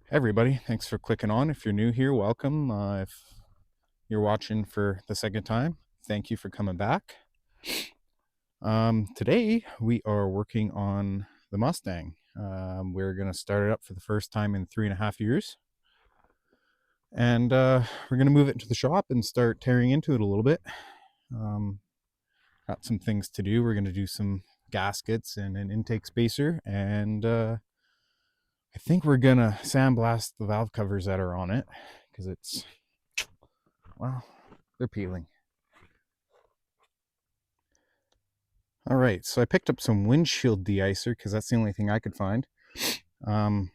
Everybody, thanks for clicking on. If you're new here, welcome. If you're watching for the second time, thank you for coming back. Today we are working on the Mustang. We're going to start it up for the first time in 3.5 years. And we're going to move it into the shop and start tearing into it a little bit. Got some things to do. We're going to do some gaskets and an intake spacer, and I think we're gonna sandblast the valve covers that are on it because well, they're peeling. All right, so I picked up some windshield de-icer because that's the only thing I could find. So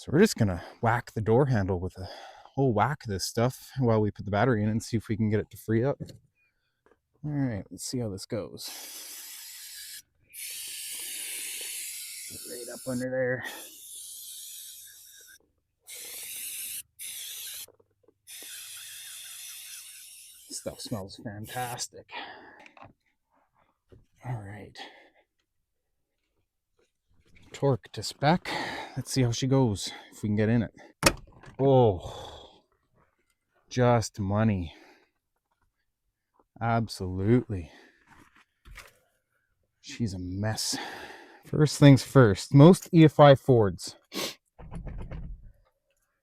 we're just gonna whack the door handle with a whole whack of this stuff while we put the battery in and see if we can get it to free up. All right, let's see how this goes. Right up under there. Stuff smells fantastic. All right. Torque to spec. Let's see how she goes, if we can get in it. Oh, just money. Absolutely. She's a mess. First things first, most EFI Fords,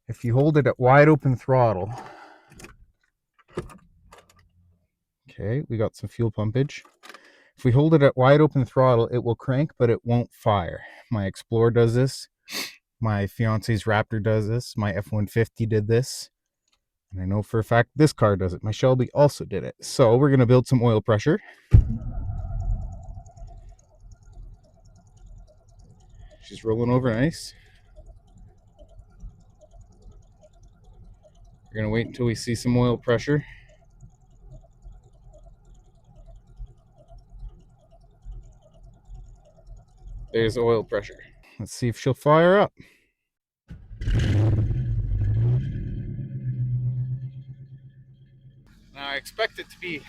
if you hold it at wide open throttle, okay, we got some fuel pumpage. If we hold it at wide open throttle, it will crank, but it won't fire. My Explorer does this. My fiance's Raptor does this. My F-150 did this. And I know for a fact this car does it. My Shelby also did it. So we're going to build some oil pressure. She's rolling over nice. We're going to wait until we see some oil pressure. There's oil pressure. Let's see if she'll fire up. Now I expect it to be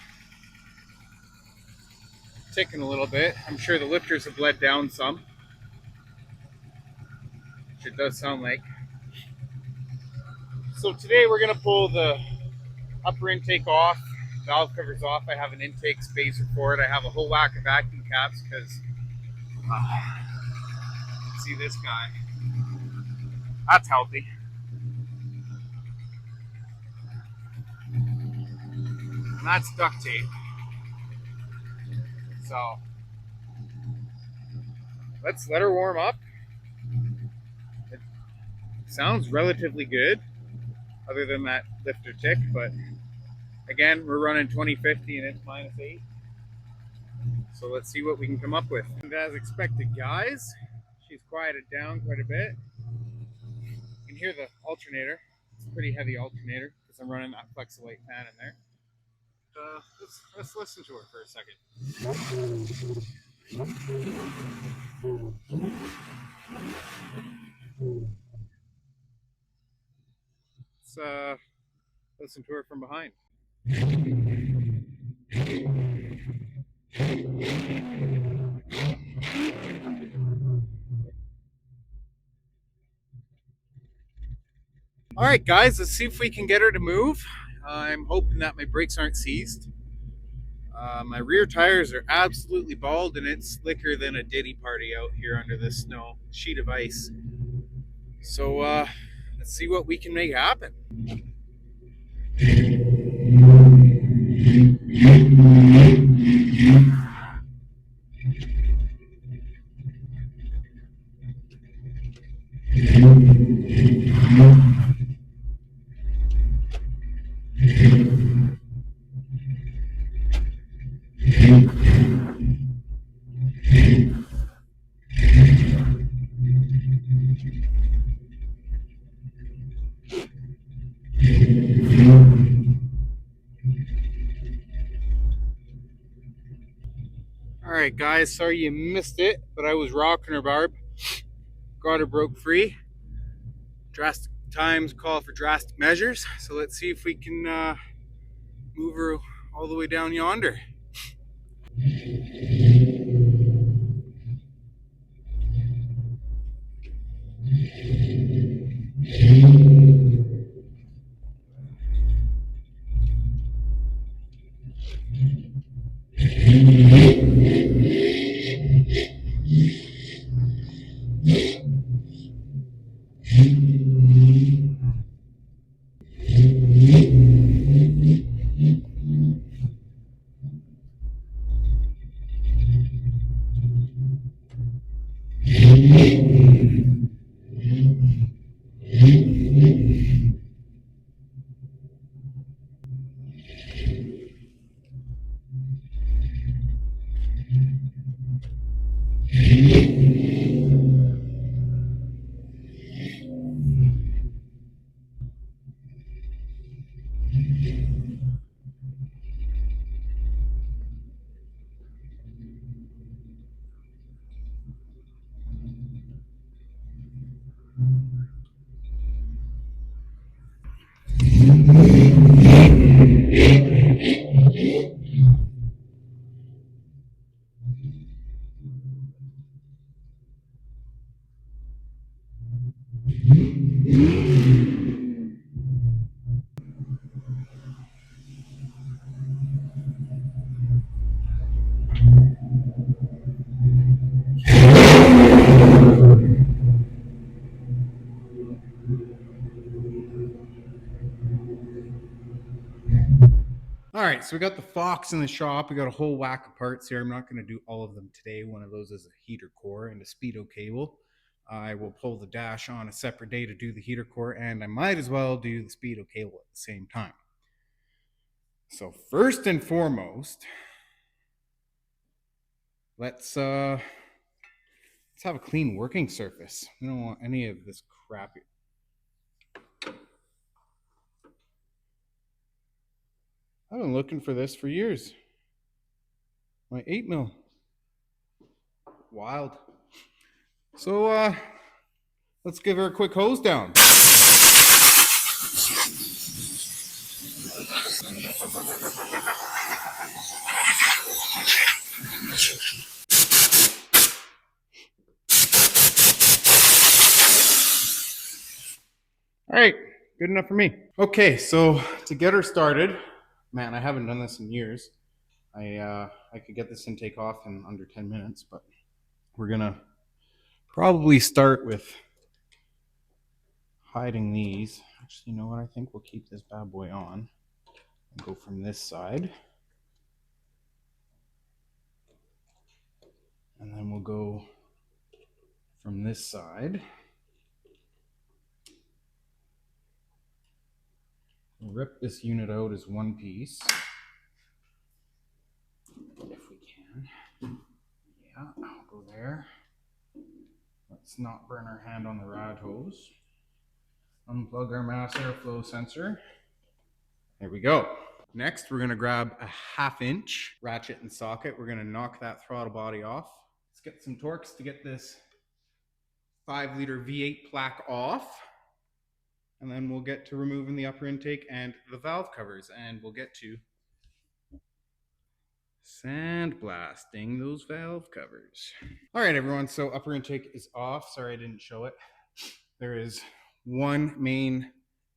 ticking a little bit. I'm sure the lifters have bled down some, which it does sound like. So today we're going to pull the upper intake off, valve covers off. I have an intake spacer for it. I have a whole whack of vacuum caps because see this guy, that's healthy. And that's duct tape. So let's let her warm up. It sounds relatively good other than that lifter tick, but again, we're running 2050 and it's -8. So let's see what we can come up with. And as expected, guys, she's quieted down quite a bit. You can hear the alternator. It's a pretty heavy alternator because I'm running that Flexolite fan in there. Let's listen to her for a second. Let's listen to her from behind. All right, guys, let's see if we can get her to move. I'm hoping that my brakes aren't seized. My rear tires are absolutely bald, and it's slicker than a ditty party out here under this snow sheet of ice. So let's see what we can make happen. Alright guys, sorry you missed it, but I was rocking her barb. Got her broke free. Drastic times call for drastic measures, so let's see if we can move her all the way down yonder. All right, so we got the Fox in the shop. We got a whole whack of parts here. I'm not going to do all of them today. One of those is a heater core and a speedo cable. I will pull the dash on a separate day to do the heater core, and I might as well do the speedo cable at the same time. So first and foremost, let's have a clean working surface. We don't want any of this crap. I've been looking for this for years. My 8mm. Wild. So let's give her a quick hose down. All right, good enough for me. Okay, so to get her started, man, I haven't done this in years. I could get this intake off in under 10 minutes, but we're gonna probably start with hiding these. Actually, you know what? I think we'll keep this bad boy on and go from this side. And then we'll go from this side. We'll rip this unit out as one piece. If we can. Yeah, I'll go there. Let's not burn our hand on the rad hose. Unplug our mass airflow sensor. There we go. Next, we're gonna grab a 1/2 inch ratchet and socket. We're gonna knock that throttle body off. Let's get some Torx to get this 5-liter V8 plaque off. And then we'll get to removing the upper intake and the valve covers, and we'll get to sandblasting those valve covers. All right, everyone, so upper intake is off. Sorry I didn't show it. There is one main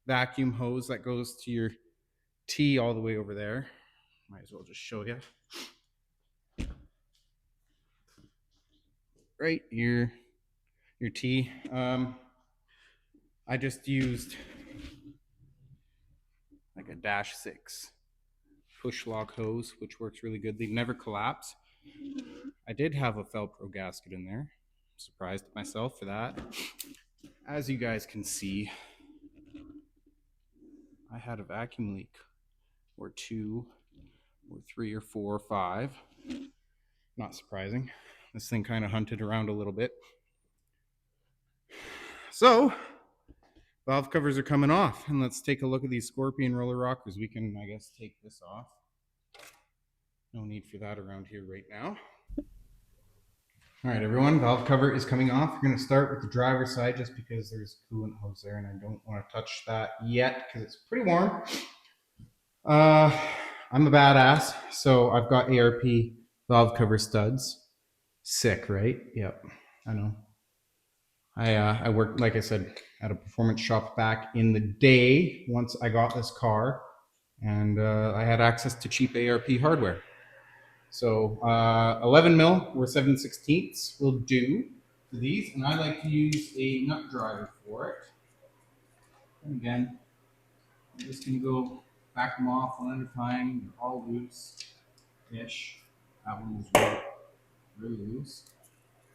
vacuum hose that goes to your T all the way over there. Might as well just show you. Right, your T. I just used like a -6 push lock hose, which works really good. They never collapse. I did have a Velcro gasket in there. I'm surprised at myself for that. As you guys can see, I had a vacuum leak or 2 or 3 or 4 or 5. Not surprising. This thing kind of hunted around a little bit. So valve covers are coming off, and let's take a look at these Scorpion roller rockers. We can, I guess, take this off. No need for that around here right now. All right, everyone, valve cover is coming off. We're going to start with the driver's side just because there's coolant hose there, and I don't want to touch that yet because it's pretty warm. I'm a badass, so I've got ARP valve cover studs. Sick, right? Yep, I know. I worked, like I said, at a performance shop back in the day once I got this car, and I had access to cheap ARP hardware. So 11mm or 7/16 will do for these, and I like to use a nut driver for it. And again, I'm just going to go back them off one at a time. They're all loose-ish. That one was really loose.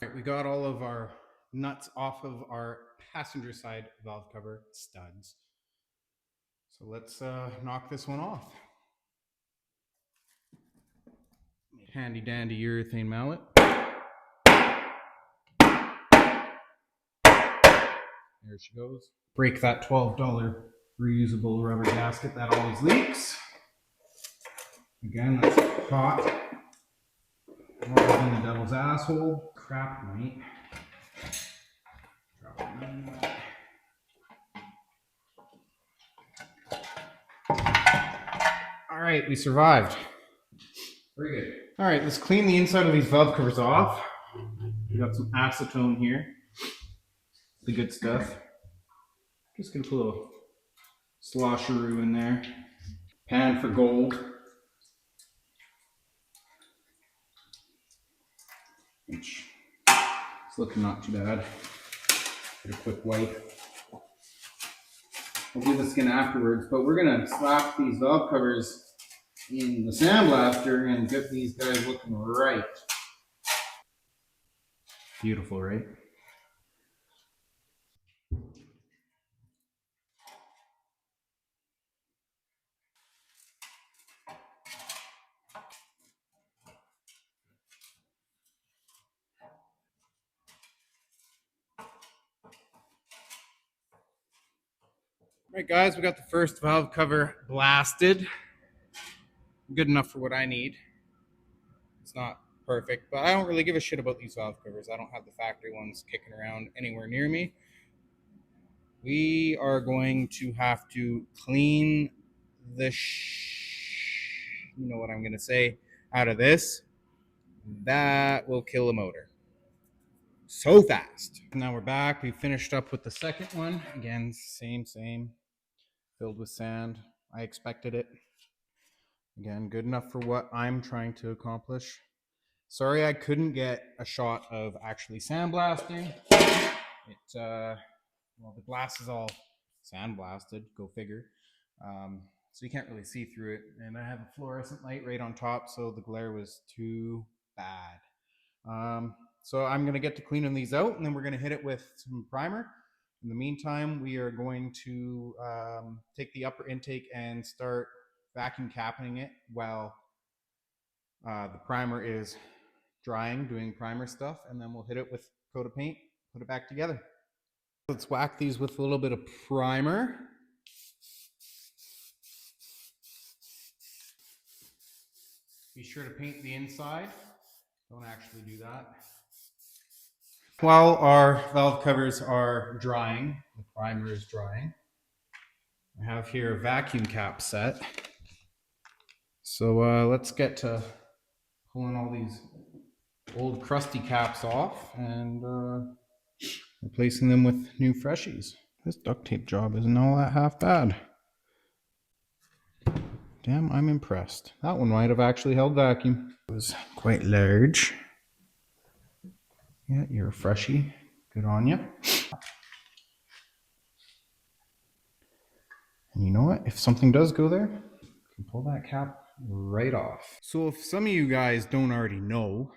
All right, we got all of our nuts off of our passenger side valve cover studs. So let's knock this one off. Handy dandy urethane mallet. There she goes. Break that $12 reusable rubber gasket that always leaks. Again, that's hot. More than the devil's asshole. Crap, mate. Drop it in there. All right, we survived. Very good. All right, let's clean the inside of these valve covers off. We got some acetone here. The good stuff. Just gonna put a little slosheroo in there. Pan for gold. Which is looking not too bad. Get a quick wipe. I'll do the skin afterwards, but we're gonna slap these valve covers in the sandblaster and get these guys looking right. Beautiful, right? All right, guys, we got the first valve cover blasted. Good enough for what I need. It's not perfect, but I don't really give a shit about these valve covers. I don't have the factory ones kicking around anywhere near me. We are going to have to clean the you know what I'm going to say, out of this. That will kill a motor so fast. Now we're back. We finished up with the second one. Again, same, filled with sand. I expected it. Again, good enough for what I'm trying to accomplish. Sorry I couldn't get a shot of actually sandblasting. Well, the glass is all sandblasted, go figure. So you can't really see through it. And I have a fluorescent light right on top, so the glare was too bad. So I'm gonna get to cleaning these out, and then we're gonna hit it with some primer. In the meantime, we are going to take the upper intake and start vacuum capping it while the primer is drying, doing primer stuff, and then we'll hit it with a coat of paint, put it back together. Let's whack these with a little bit of primer. Be sure to paint the inside. Don't actually do that. While our valve covers are drying, the primer is drying, I have here a vacuum cap set. So let's get to pulling all these old crusty caps off and replacing them with new freshies. This duct tape job isn't all that half bad. Damn, I'm impressed. That one might have actually held vacuum. It was quite large. Yeah, you're a freshie. Good on you. And you know what? If something does go there, you can pull that cap right off. So if some of you guys don't already know,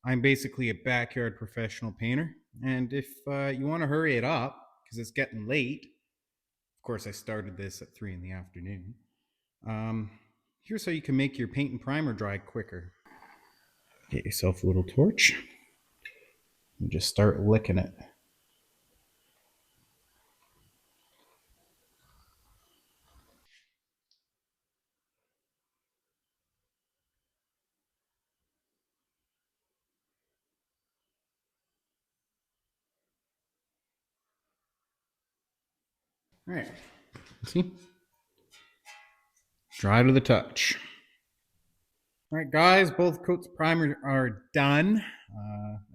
I'm basically a backyard professional painter. And if you want to hurry it up, because it's getting late, of course I started this at 3 in the afternoon, here's how you can make your paint and primer dry quicker. Get yourself a little torch and just start licking it. All right, see? Dry to the touch. All right, guys, both coats of primer are done.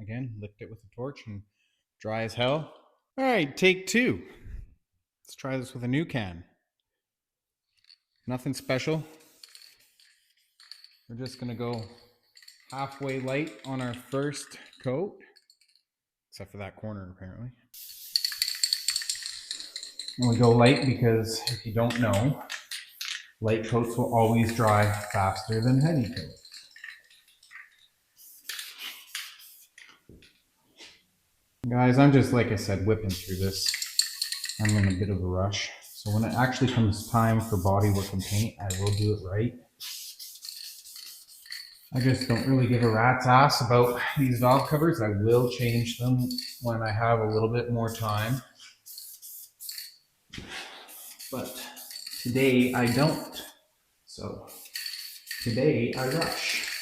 Again, licked it with a torch and dry as hell. All right, take two. Let's try this with a new can. Nothing special. We're just gonna go halfway light on our first coat, except for that corner apparently. And we go light because if you don't know, light coats will always dry faster than heavy coats. Guys, I'm just, like I said, whipping through this. I'm in a bit of a rush. So when it actually comes time for bodywork and paint, I will do it right. I just don't really give a rat's ass about these valve covers. I will change them when I have a little bit more time. But today I don't. So today I rush.